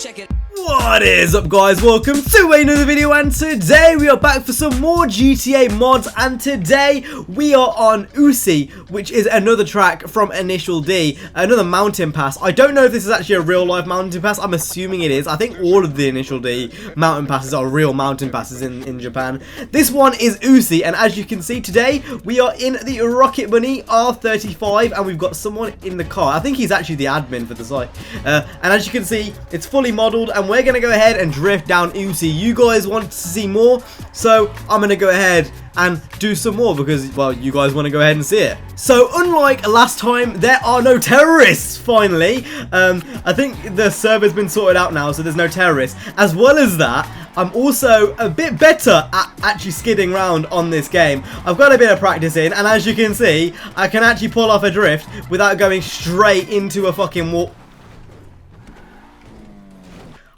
Check it. What is up, guys? Welcome to another video, and today we are back for some more GTA mods, and today we are on USUI, which is another track from Initial D, another mountain pass. I don't know if this is actually a real life mountain pass. I'm assuming it is. I think all of the Initial D mountain passes are real mountain passes in Japan. This one is USUI, and as you can see today, we are in the Rocket Bunny R35, and we've got someone in the car. I think he's actually the admin for the site. And as you can see, it's fully modeled, and we're going to go ahead and drift down USUI. You guys want to see more, so I'm going to go ahead and do some more because, well, you guys want to go ahead and see it. So unlike last time, there are no terrorists, finally. I think the server's been sorted out now, so there's no terrorists. As well as that, I'm also a bit better at actually skidding around on this game. I've got a bit of practice in, and as you can see, I can actually pull off a drift without going straight into a fucking wall.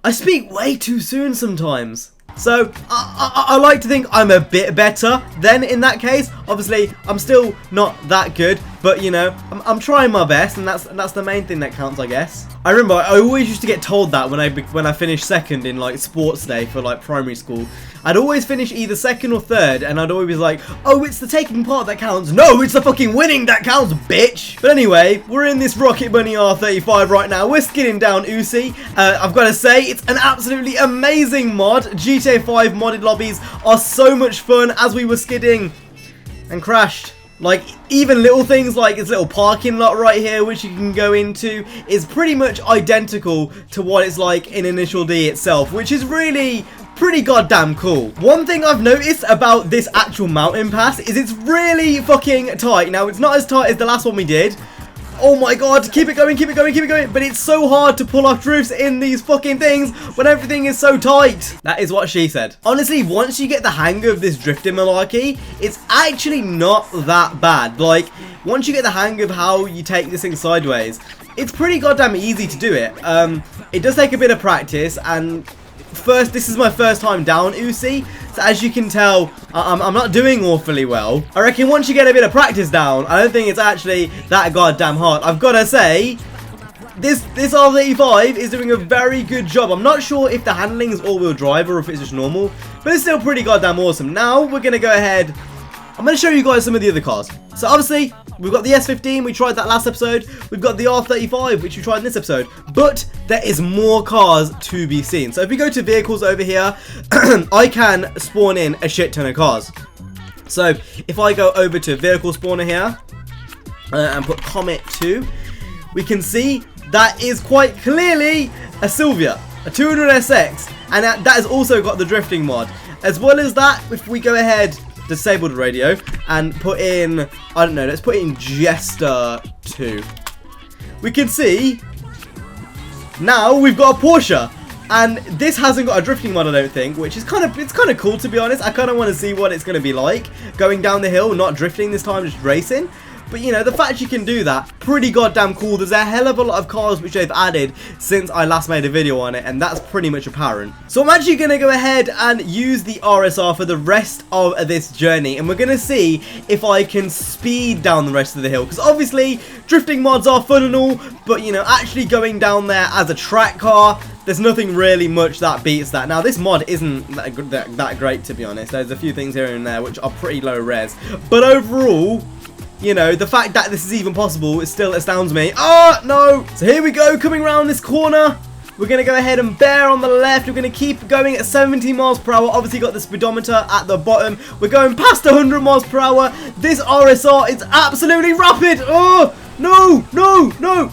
I speak way too soon sometimes. So, I like to think I'm a bit better then in that case. Obviously, I'm still not that good, but you know, I'm trying my best, and that's the main thing that counts, I guess. I remember I always used to get told that when I finished second in like sports day for like primary school. I'd always finish either second or third, and I'd always be like, oh, it's the taking part that counts. No, it's the fucking winning that counts, bitch. But anyway, we're in this Rocket Bunny R35 right now. We're skidding down USUI. I've got to say, it's an absolutely amazing mod. GTA 5 modded lobbies are so much fun. As we were skidding and crashed, like even little things like this little parking lot right here which you can go into is pretty much identical to what it's like in Initial D itself, which is really pretty goddamn cool. One thing I've noticed about this actual mountain pass is it's really fucking tight. Now, it's not as tight as the last one we did. Oh my god, keep it going, keep it going, keep it going. But it's so hard to pull off drifts in these fucking things when everything is so tight. That is what she said. Honestly, once you get the hang of this drifting malarkey, it's actually not that bad. Like, once you get the hang of how you take this thing sideways, it's pretty goddamn easy to do it. It does take a bit of practice, and this is my first time down USUI, so as you can tell, I'm not doing awfully well. I reckon once you get a bit of practice down, I don't think it's actually that goddamn hard. I've got to say, this R35 is doing a very good job. I'm not sure if the handling is all-wheel drive or if it's just normal, but it's still pretty goddamn awesome. Now, we're going to go ahead. I'm going to show you guys some of the other cars. So obviously, we've got the S15, we tried that last episode. We've got the R35, which we tried in this episode. But there is more cars to be seen. So if we go to vehicles over here, I can spawn in a shit ton of cars. So if I go over to vehicle spawner here, and put Comet 2, we can see that is quite clearly a Silvia, a 200SX. And that has also got the drifting mod. As well as that, if we go ahead, disable the radio and put in, I don't know, let's put in Jester 2. We can see now we've got a Porsche, and this hasn't got a drifting mod, I don't think, which is kind of cool, to be honest. I kind of want to see what it's going to be like going down the hill, not drifting this time, just racing. But you know, the fact you can do that, pretty goddamn cool. There's a hell of a lot of cars which they've added since I last made a video on it, and that's pretty much apparent. So I'm actually going to go ahead and use the RSR for the rest of this journey, and we're going to see if I can speed down the rest of the hill. Because obviously, drifting mods are fun and all, but you know, actually going down there as a track car, there's nothing really much that beats that. Now, this mod isn't that great, to be honest. There's a few things here and there which are pretty low res, but overall, you know, the fact that this is even possible, it still astounds me. Oh, no! So here we go, coming around this corner. We're going to go ahead and bear on the left. We're going to keep going at 70 miles per hour. Obviously got the speedometer at the bottom. We're going past 100 miles per hour. This RSR is absolutely rapid. Oh, no, no, no.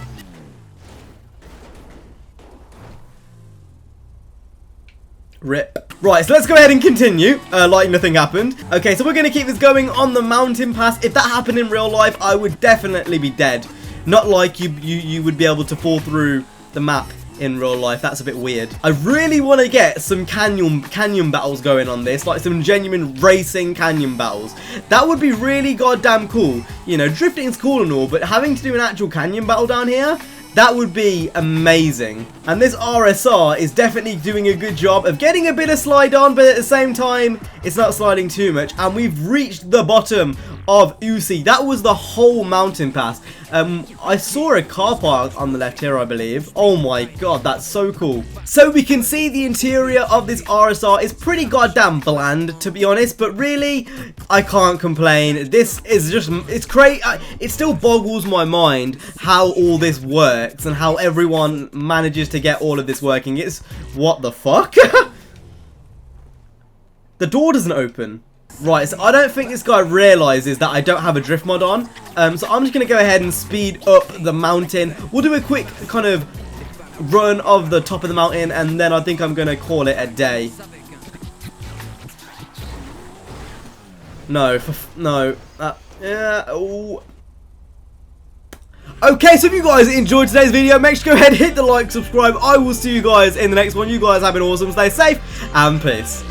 Rip. Right, so let's go ahead and continue, like nothing happened. Okay, so we're going to keep this going on the mountain pass. If that happened in real life, I would definitely be dead. Not like you would be able to fall through the map in real life. That's a bit weird. I really want to get some canyon battles going on this, like some genuine racing canyon battles. That would be really goddamn cool. You know, drifting's cool and all, but having to do an actual canyon battle down here, that would be amazing. And this RSR is definitely doing a good job of getting a bit of slide on, but at the same time, it's not sliding too much. And we've reached the bottom of USUI. That was the whole mountain pass. I saw a car park on the left here, I believe. Oh my god, that's so cool. So we can see the interior of this RSR is pretty goddamn bland, to be honest. But really, I can't complain. This is just, it's great. It still boggles my mind how all this works and how everyone manages to get all of this working. It's, what the fuck? The door doesn't open. Right, so I don't think this guy realizes that I don't have a drift mod on. So I'm just going to go ahead and speed up the mountain. We'll do a quick kind of run of the top of the mountain, and then I think I'm going to call it a day. No, no. Yeah. Oh. Okay, so if you guys enjoyed today's video, make sure to go ahead, hit the like, subscribe. I will see you guys in the next one. You guys have been awesome. Stay safe and peace.